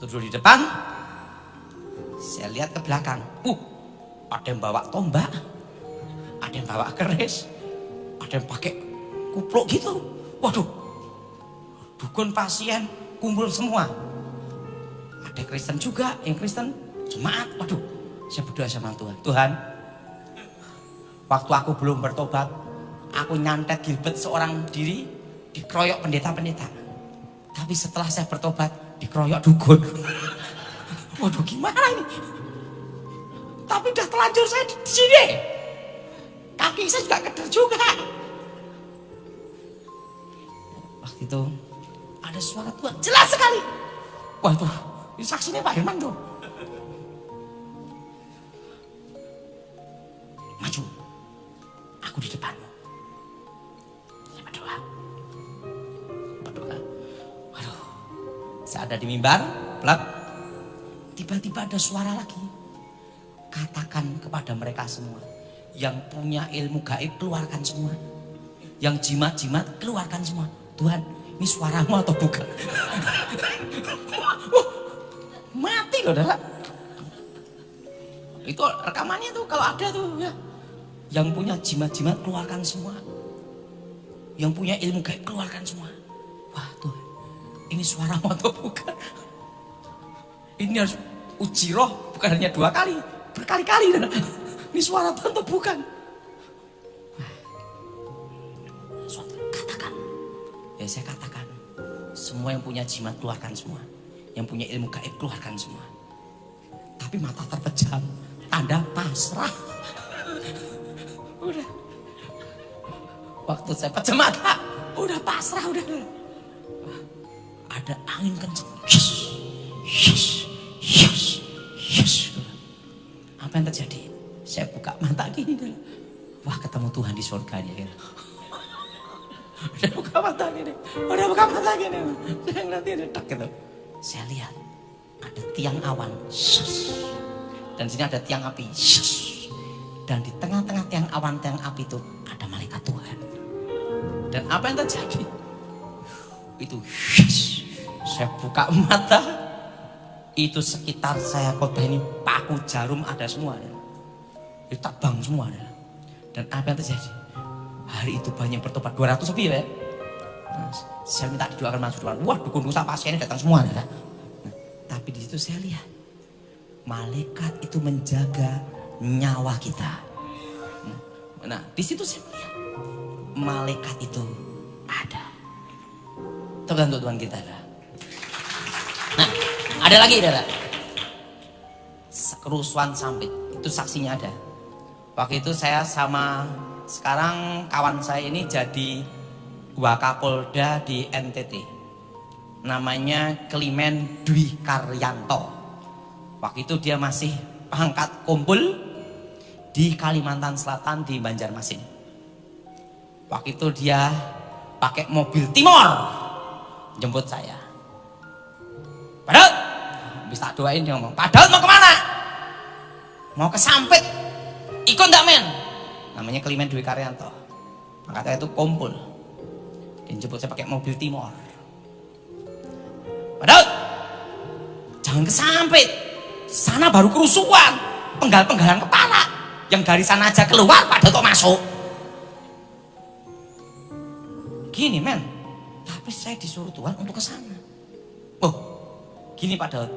Waktu dulu di depan, saya lihat ke belakang. Ada yang bawa tombak, ada yang bawa keris, ada yang pakai kupluk gitu. Waduh, dukun pasien kumpul semua. Ada Kristen juga, yang Kristen jemaat. Waduh, saya berdoa sama Tuhan. Tuhan, waktu aku belum bertobat, aku nyantet gilbet seorang diri, dikeroyok pendeta-pendeta. Tapi setelah saya bertobat, dikeroyok dukun. Waduh, gimana ini? Tapi udah telanjur saya di sini. Kaki saya juga keder juga. Waktu itu ada suara Tuhan jelas sekali. Wah itu saksinya Pak Herman tuh. Maju, aku di depanmu. Saya berdoa. Waduh, saya ada di mimbar, plak. Tiba-tiba ada suara lagi. Katakan kepada mereka semua, yang punya ilmu gaib keluarkan semua, yang jimat-jimat keluarkan semua. Tuhan, ini suaramu atau bukan? Mati loh, saudara. Itu rekamannya tuh kalau ada tuh ya. Yang punya jimat-jimat keluarkan semua, yang punya ilmu gaib keluarkan semua. Wah Tuhan, ini suaramu atau bukan? Ini harus uji roh, bukan hanya 2 kali, berkali-kali. Ini suara Tuhan atau bukan? Katakan. Ya saya katakan. Semua yang punya jimat keluarkan semua. Yang punya ilmu gaib keluarkan semua. Tapi mata terpejam. Tanda pasrah. Udah. Waktu saya pejam mata. Udah pasrah udah. Ada angin kencang. Yes. Yes. Yes. Yes. Apa yang terjadi? Saya buka mata gini dulu. Wah ketemu Tuhan di surga ya. Udah buka mata gini. Udah buka mata gini. Dan nanti ada tak gitu. Saya lihat ada tiang awan. Dan sini ada tiang api. Dan di tengah-tengah tiang awan, tiang api itu ada malaikat Tuhan. Dan apa yang terjadi? Itu saya buka mata. Itu sekitar saya khotbah ini paku jarum ada semua. Itu tabang semua. Dan apa yang terjadi? Hari itu banyak bertobat 200 lebih ya. Nah, saya minta didoakan masuk Tuhan. Wah dukun dosa pasiennya datang semua. Nah, tapi di situ saya lihat malaikat itu menjaga nyawa kita. Nah di situ saya melihat malaikat itu ada. Tergantung Tuhan kita. Nah ada lagi ada. Kerusuhan Sampit itu saksinya ada. Waktu itu saya sama sekarang kawan saya ini jadi Wakapolda di NTT. Namanya Klimen Dwi Karyanto. Waktu itu dia masih pangkat kumpul di Kalimantan Selatan di Banjarmasin. Waktu itu dia pakai mobil Timor jemput saya. Padahal bisa doain dia ngomong, padahal mau kemana? Mau ke Sampit. Ikut enggak men? Namanya Klimen Dwi Karyanto. Makanya itu kumpul. Dia jemput saya pakai mobil Timor. Padahal jangan ke Sampit. Sana baru kerusuhan. Penggal-penggalan kepala. Yang dari sana aja keluar padahal kok masuk. Gini men. Tapi saya disuruh Tuhan untuk ke sana. Oh, gini Pak Daud.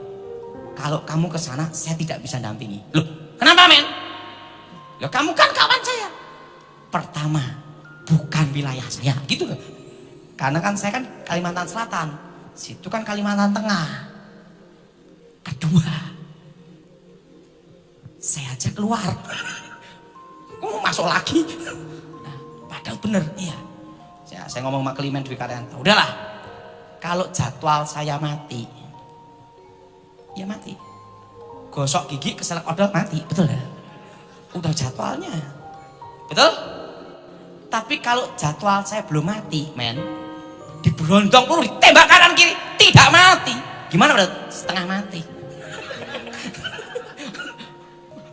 Kalau kamu ke sana saya tidak bisa dampingi. Loh, kenapa men? Ya kamu kan kawan saya. Pertama, bukan wilayah saya, gitu loh. Karena kan saya kan Kalimantan Selatan, situ kan Kalimantan Tengah. Kedua, saya aja keluar. Kamu masuk lagi? Nah, padahal bener, iya. Saya ngomong sama Klimen Dwi Karyanto. Udahlah, kalau jadwal saya mati, ya mati. Gosok gigi, keselak odol mati, betul ya? Udah jadwalnya, betul? Tapi kalau jadwal saya belum mati, men, diberondong peluru, ditembak kanan kiri, tidak mati. Gimana bro? Setengah mati.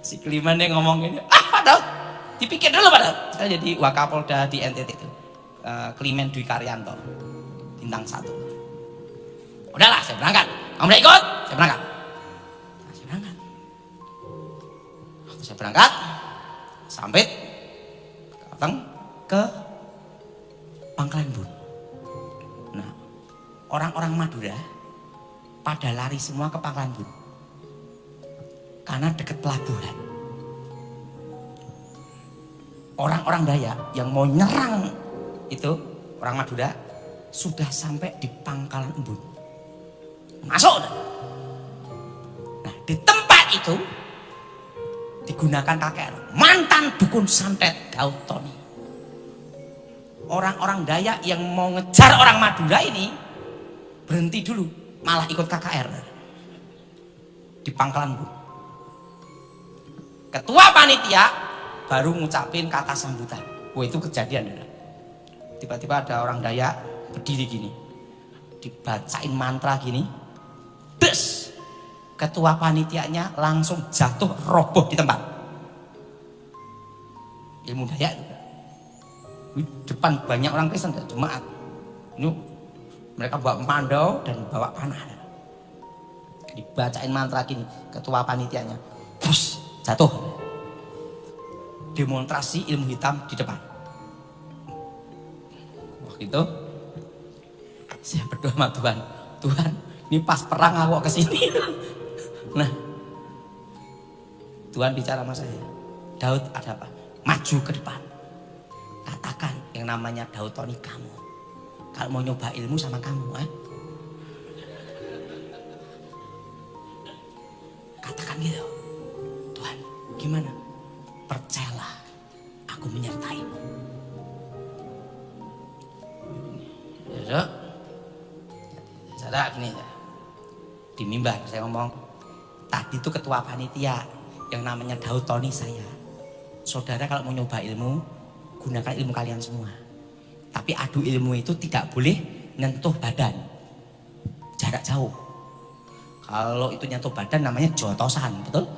Si Klimen yang ngomong ini, padahal dipikir dulu padahal. Saya jadi Wakapolda di NTT itu, Klimen Dwi Karyanto, bintang 1. Udahlah, saya berangkat. Kamu udah ikut? Saya saya berangkat. Nah, saya berangkat. Waktu saya berangkat, sampai datang ke Pangkalan Bun. Nah, orang-orang Madura pada lari semua ke Pangkalan Bun karena dekat pelabuhan. Orang-orang Dayak yang mau nyerang itu orang Madura sudah sampai di Pangkalan Embun, masuk. Nah, di tempat itu digunakan KKR, mantan dukun santet Daud Tony. Orang-orang Dayak yang mau ngejar orang Madura ini berhenti dulu, malah ikut KKR di Pangkalan Embun. Ketua panitia baru ngucapin kata sambutan. Wah, itu kejadian. Tiba-tiba ada orang Dayak berdiri gini, dibacain mantra gini, des, ketua panitianya langsung jatuh roboh di tempat. Ilmu Dayak juga. Di depan banyak orang Kristen, jemaat. Ini mereka bawa mandau dan bawa panah. Dibacain mantra gini, ketua panitianya, bus, jatuh. Demonstrasi ilmu hitam di depan. Waktu itu saya berdoa sama Tuhan, Tuhan, ini pas perang aku kesini. Nah, Tuhan bicara sama saya, Daud ada apa? Maju ke depan, katakan yang namanya Daud Tony kamu, kalau mau nyoba ilmu sama kamu, katakan gitu. Tuhan, gimana? Percayalah, aku menyertaimu. Ya, saudara gini ya, di mimbar saya ngomong, tadi itu ketua panitia yang namanya Daud Tony saya. Saudara kalau mau nyoba ilmu, gunakan ilmu kalian semua. Tapi adu ilmu itu tidak boleh nyentuh badan, jarak jauh. Kalau itu nyentuh badan namanya jotosan, betul?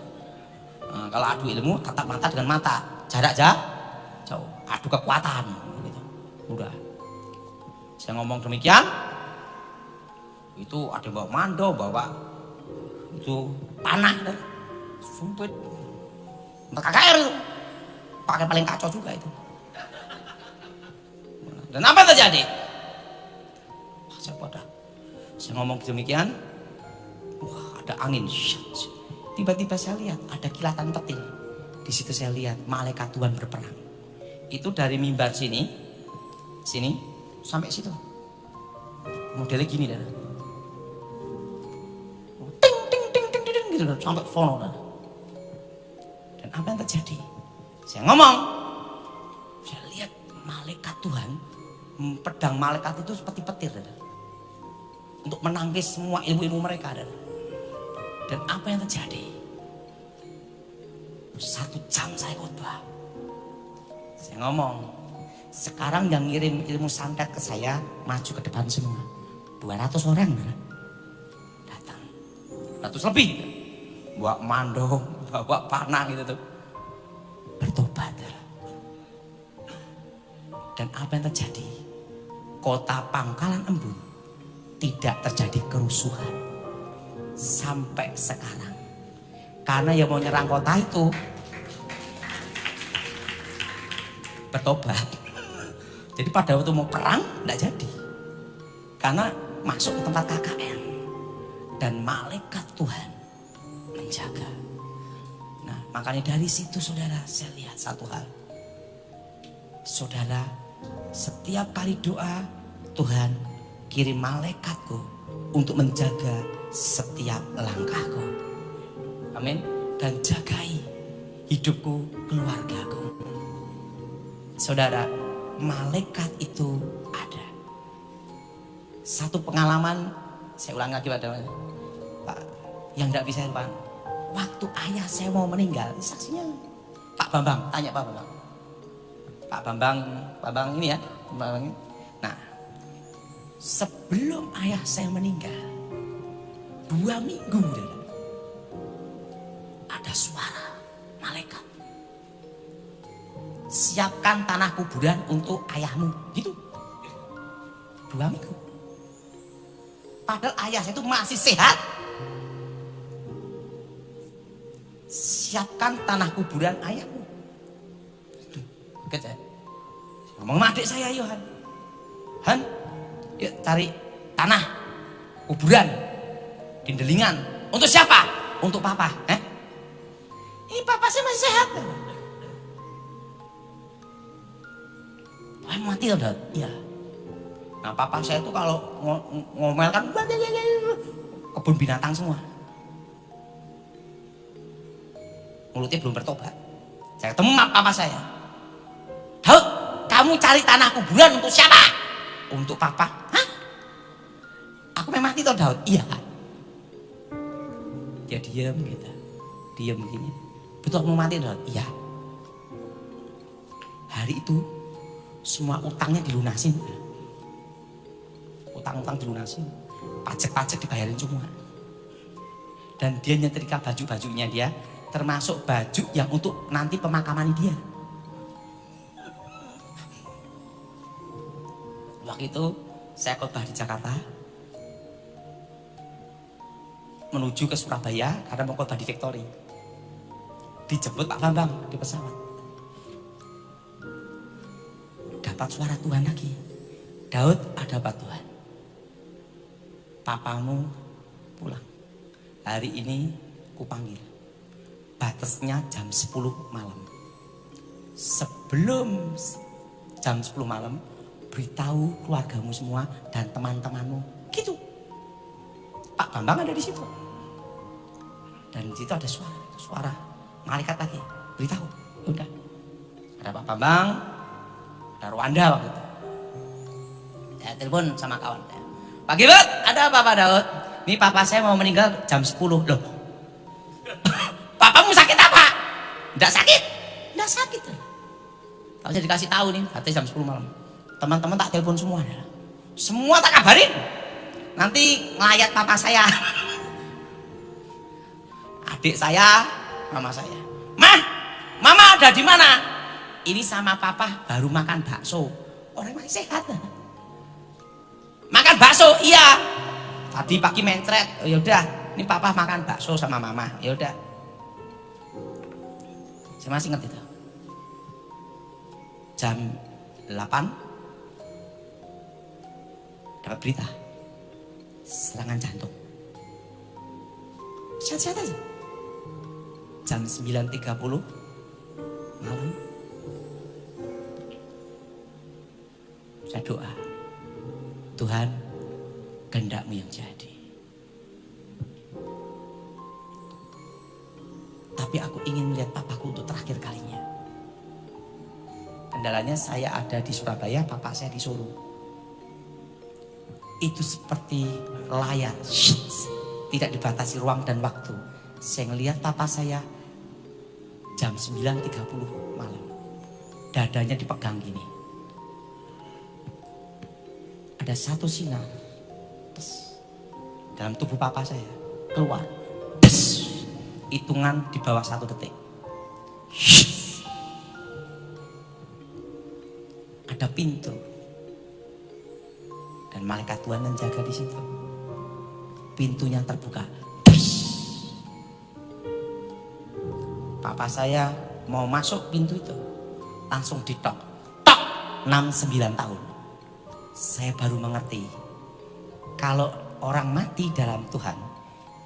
Nah, kalau adu ilmu tatap mata dengan mata, jarak jauh, adu kekuatan, gitu. Udah. Saya ngomong demikian, itu ada bawa mando, bawa itu panah, sumpit, KKR itu, pakai paling kacau juga itu. Dan apa yang terjadi? Saya ngomong demikian, wah ada angin. Tiba-tiba saya lihat ada kilatan petir. Di situ saya lihat malaikat Tuhan berperang. Itu dari mimbar sini sampai situ. Modelnya gini dah. Ting ting ting ting ting gitu sampai sono dah. Dan apa yang terjadi? Saya ngomong, saya lihat malaikat Tuhan, pedang malaikat itu seperti petir dah. Untuk menangkis semua ilmu-ilmu mereka dah. Dan apa yang terjadi? 1 jam saya khotbah. Saya ngomong, sekarang yang ngirim ilmu santet ke saya maju ke depan semua. 200 orang datang. 100 lebih. Bawa mando, bawa panah gitu tuh. Bertobat. Dan apa yang terjadi? Kota Pangkalan Embun tidak terjadi kerusuhan sampai sekarang. Karena yang mau nyerang kota itu bertobat. Jadi pada waktu mau perang tidak jadi. Karena masuk ke tempat KKN dan malaikat Tuhan menjaga. Nah, makanya dari situ saudara, saya lihat satu hal. Saudara, setiap kali doa, Tuhan kirim malaikatku untuk menjaga setiap langkahku. Amin. Dan jagai hidupku, keluargaku. Saudara, malaikat itu ada. Satu pengalaman, saya ulang lagi pada Pak, yang tidak bisa lupa. Waktu ayah saya mau meninggal, saksinya Pak Bambang, tanya Pak Bambang. Pak Bambang ini ya. Nah, sebelum ayah saya meninggal, 2 minggu ada suara malaikat. Siapkan tanah kuburan untuk ayahmu, gitu. 2 minggu. Padahal ayah saya itu masih sehat, siapkan tanah kuburan ayahmu. Oke, ngomong sama adik saya, Yohan. Han, yuk cari tanah kuburan di Delingan. Untuk siapa? Untuk papa. Ini papa saya masih sehat. Papa mati udah. Iya. Nah papa saya itu kalau ngomel kan kebun binatang semua. Mulutnya belum bertobat. Saya ketemu papa saya. Daud, kamu cari tanah kuburan untuk siapa? Untuk papa. Hah? Aku memang mati toh Daud? Iya. Dia diam gitu. Diam begini. Betul mau mati Daud? Iya. Hari itu semua utangnya dilunasin. Utang-utang dilunasin. Pajak-pajak dibayarin semua. Dan dia nyetrika baju-bajunya dia. Termasuk baju yang untuk nanti pemakaman dia. Waktu itu saya khotbah di Jakarta. Menuju ke Surabaya karena mau khotbah di Victory. Dijemput Pak Bambang di pesawat. Dapat suara Tuhan lagi. Daud, ada apa Tuhan? Papamu pulang. Hari ini kupanggil. Batasnya jam 10 malam. Sebelum jam 10 malam, beritahu keluargamu semua dan teman-temanmu. Gitu. Pak Bambang ada di situ. Dan di situ ada suara malaikat lagi. Beritahu. Udah. Ada Pak Bambang, ada Rwanda waktu itu. Saya telepon sama kawan. Pak Gilbert, ada apa Pak Daud? Ini papa saya mau meninggal jam 10. Loh. Papamu sakit apa? Enggak sakit. Enggak sakit. Kalau saya dikasih tahu nih, katanya jam 10 malam. Teman-teman tak telepon semua. Semua tak kabarin. Nanti ngelayat papa saya. Adik saya, mama saya. Mah, mama ada di mana? Ini sama papa baru makan bakso. Orang masih sehat. Makan bakso, iya. Tadi pagi mencret. Oh yaudah, ini papa makan bakso sama mama. Yaudah. Saya masih ingat itu. Jam 8 dapat berita serangan jantung. Sehat-sehat aja. Jam 9.30 malam saya doa, Tuhan, kehendak-Mu yang jadi. Tapi aku ingin melihat papaku untuk terakhir kalinya. Kendalanya saya ada di Surabaya, papa saya di Solo. Itu seperti layar, tidak dibatasi ruang dan waktu. Saya ngelihat papa saya jam 9.30 malam. Dadanya dipegang gini. Ada satu sinar dalam tubuh papa saya keluar. Hitungan di bawah 1 detik. Ada pintu. Dan malaikat Tuhan menjaga di situ. Pintunya terbuka. Papa saya mau masuk pintu itu. Langsung ditok. Tok! 69 tahun. Saya baru mengerti. Kalau orang mati dalam Tuhan,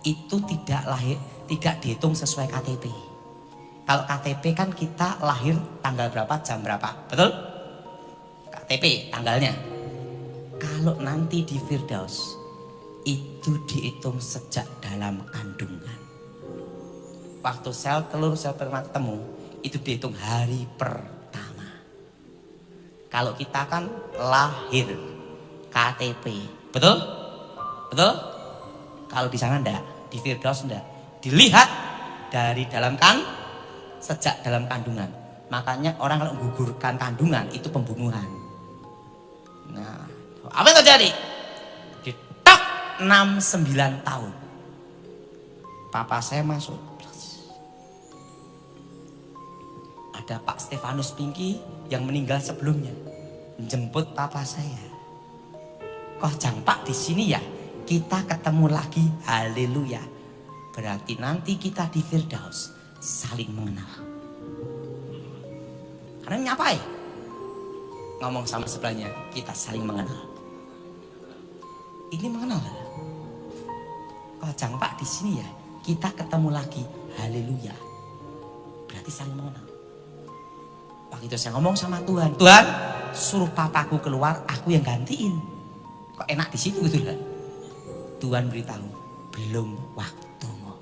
itu tidak dihitung sesuai KTP. Kalau KTP kan kita lahir tanggal berapa, jam berapa. Betul? KTP tanggalnya. Kalau nanti di Firdaus, itu dihitung sejak dalam kandungan. Waktu sel telur, sel sperma ketemu, itu dihitung hari pertama. Kalau kita kan lahir KTP. Betul? Betul? Kalau di sana enggak, di Firdaus enggak. Dilihat dari dalam sejak dalam kandungan. Makanya orang kalau menggugurkan kandungan itu pembunuhan. Nah, apa yang terjadi? Ditok 69 tahun. Papa saya masuk. Ada Pak Stefanus Pinky yang meninggal sebelumnya. Menjemput papa saya. Kok jang Pak di sini ya? Kita ketemu lagi, haleluya. Berarti nanti kita di Firdaus saling mengenal. Karena nyapai, ngomong sama sebelahnya, kita saling mengenal. Ini mengenal. Kalau Pak di sini ya, kita ketemu lagi, haleluya. Berarti saling mengenal. Waktu itu saya ngomong sama Tuhan, Tuhan suruh papaku keluar, aku yang gantiin. Kok enak di situ gitu kan? Tuhan beritahu, belum waktumu.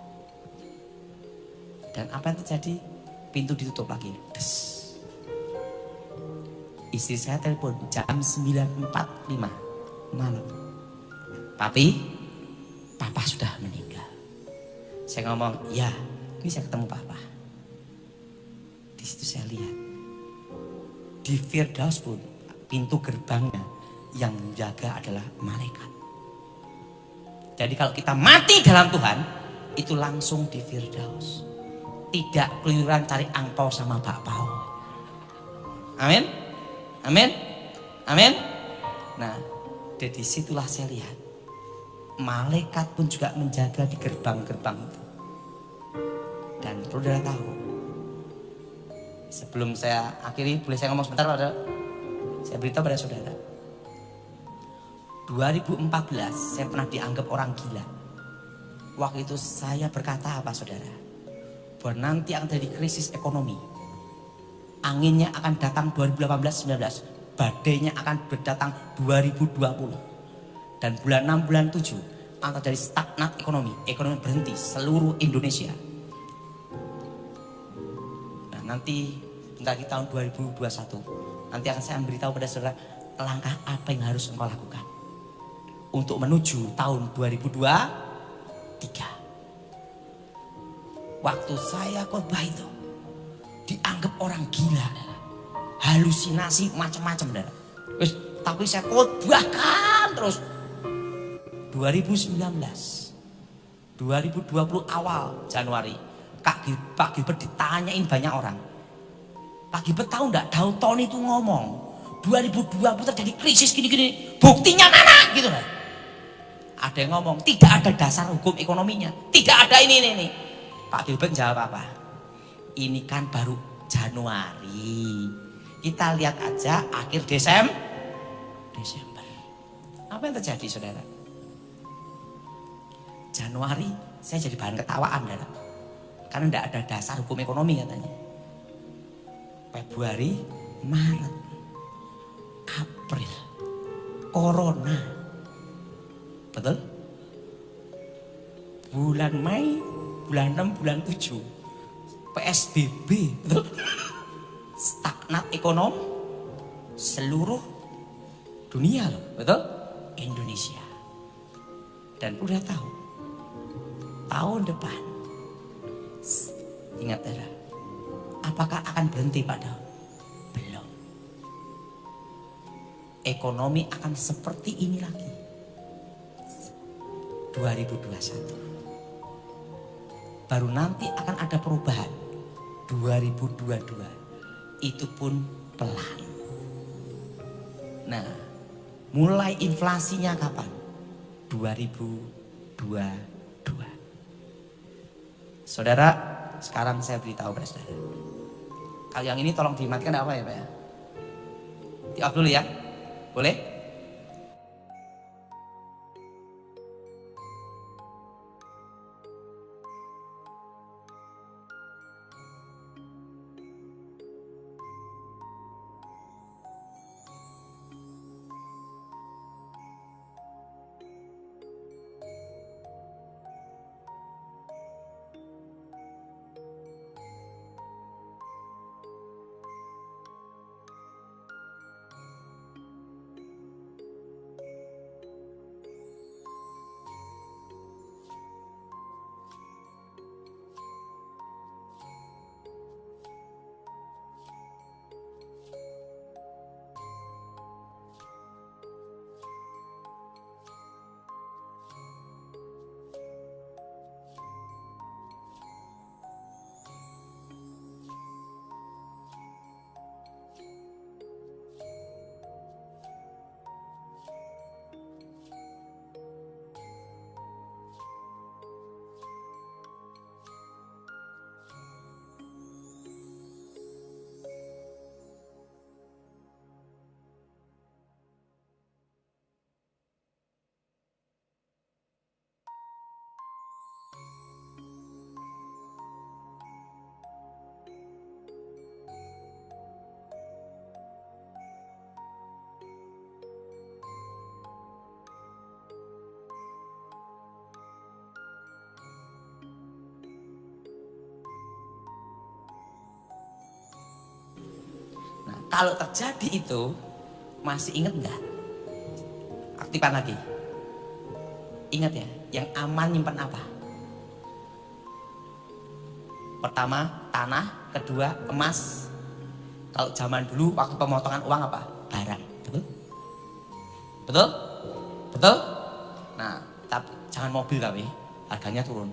Dan apa yang terjadi? Pintu ditutup lagi. Des. Istri saya telepon jam 9.45 malam. Papi, papa sudah meninggal. Saya ngomong, ya, ini saya ketemu papa. Di situ saya lihat di Firdaus pun pintu gerbangnya yang menjaga adalah malaikat. Jadi kalau kita mati dalam Tuhan, itu langsung di Firdaus. Tidak keluyuran cari angpau sama bakpao. Amin, amin, amin. Nah, dari situlah saya lihat malaikat pun juga menjaga di gerbang-gerbang itu. Dan saudara tahu, sebelum saya akhiri, boleh saya ngomong sebentar pada, saya beritahu pada saudara. 2014 saya pernah dianggap orang gila. Waktu itu saya berkata apa saudara? Bahwa nanti akan terjadi krisis ekonomi. Anginnya akan datang 2018-19. Badainya akan berdatang 2020. Dan bulan 6, bulan 7 akan terjadi stagnat ekonomi. Ekonomi berhenti seluruh Indonesia. Nah nanti bentar lagi tahun 2021. Nanti akan saya memberitahu pada saudara langkah apa yang harus engkau lakukan untuk menuju tahun 2023. Waktu saya khotbah itu dianggap orang gila, halusinasi macam-macam, tapi saya khotbahkan terus. 2019, 2020 awal Januari, Pak Gilbert ditanyain banyak orang. Pak Gilbert tahu nggak? Dalton itu ngomong 2020 terjadi krisis gini-gini. Buktinya mana? Gitu lah. Ada yang ngomong tidak ada dasar hukum ekonominya, tidak ada ini. Pak Gilbert jawab apa? Ini kan baru Januari. Kita lihat aja akhir Desember. Apa yang terjadi saudara? Januari saya jadi bahan ketawaan saudara. Karena tidak ada dasar hukum ekonomi katanya. Februari, Maret, April, Corona. Betul? Bulan Mei, bulan 6, bulan 7 PSBB, betul? Stagnat ekonomi seluruh dunia loh, betul? Indonesia. Dan udah tahu tahun depan, ingat ya, apakah akan berhenti pada? Belum. Ekonomi akan seperti ini lagi 2021. Baru nanti akan ada perubahan 2022. Itu pun pelan. Nah, mulai inflasinya kapan? 2022. Saudara, sekarang saya beritahu pada saudara. Kalau yang ini tolong dimatikan apa ya Pak ya? Di off dulu ya. Boleh? Kalau terjadi itu, masih ingat nggak? Aktifkan lagi. Ingat ya, yang aman nyimpan apa? Pertama, tanah. Kedua, emas. Kalau zaman dulu, waktu pemotongan uang apa? Barang. Betul? Betul? Betul? Nah, tapi jangan mobil tapi, harganya turun.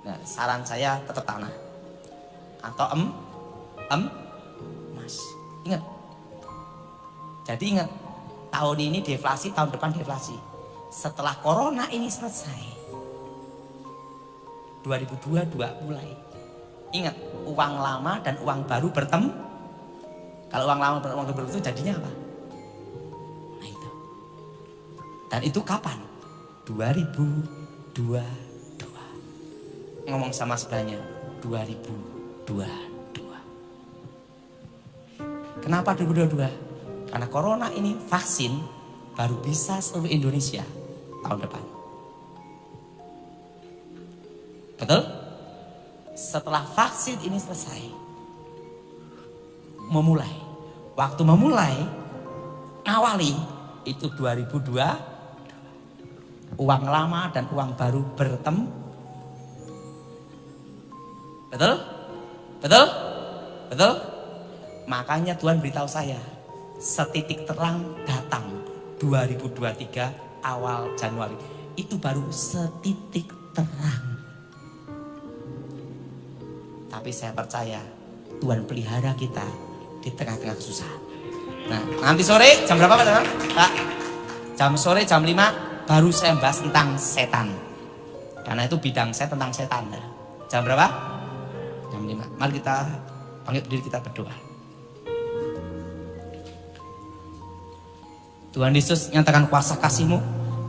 Nah, saran saya tetap tanah. Atau emas. Ingat. Jadi ingat, tahun ini deflasi, tahun depan deflasi. Setelah corona ini selesai, 2022 mulai. Ingat, uang lama dan uang baru bertemu. Kalau uang lama dan uang baru itu jadinya apa? Nah itu. Dan itu kapan? 2022. Ngomong sama sebelahnya, 2022. Kenapa 2022? Karena corona ini vaksin baru bisa seluruh Indonesia tahun depan. Betul? Setelah vaksin ini selesai, memulai. Waktu memulai, awali itu 2002, uang lama dan uang baru bertemu. Betul? Betul? Betul? Makanya Tuhan beritahu saya, setitik terang datang 2023 awal Januari. Itu baru setitik terang. Tapi saya percaya Tuhan pelihara kita di tengah-tengah kesusahan. Nah, nanti sore jam berapa Pak? Jam sore jam 5 baru saya bahas tentang setan. Karena itu bidang saya tentang setan. Jam berapa? Jam 5. Mari kita panggil diri kita berdoa. Tuhan Yesus, nyatakan kuasa kasih-Mu.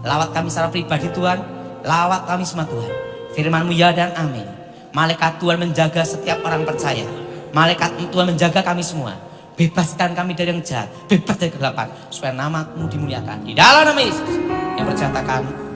Lawat kami secara pribadi Tuhan. Lawat kami semua Tuhan. Firman-Mu ya dan amin. Malaikat Tuhan menjaga setiap orang percaya. Malaikat Tuhan menjaga kami semua. Bebaskan kami dari yang jahat. Bebas dari kegelapan. Supaya nama-Mu dimuliakan. Di dalam nama Yesus. Yang percatakan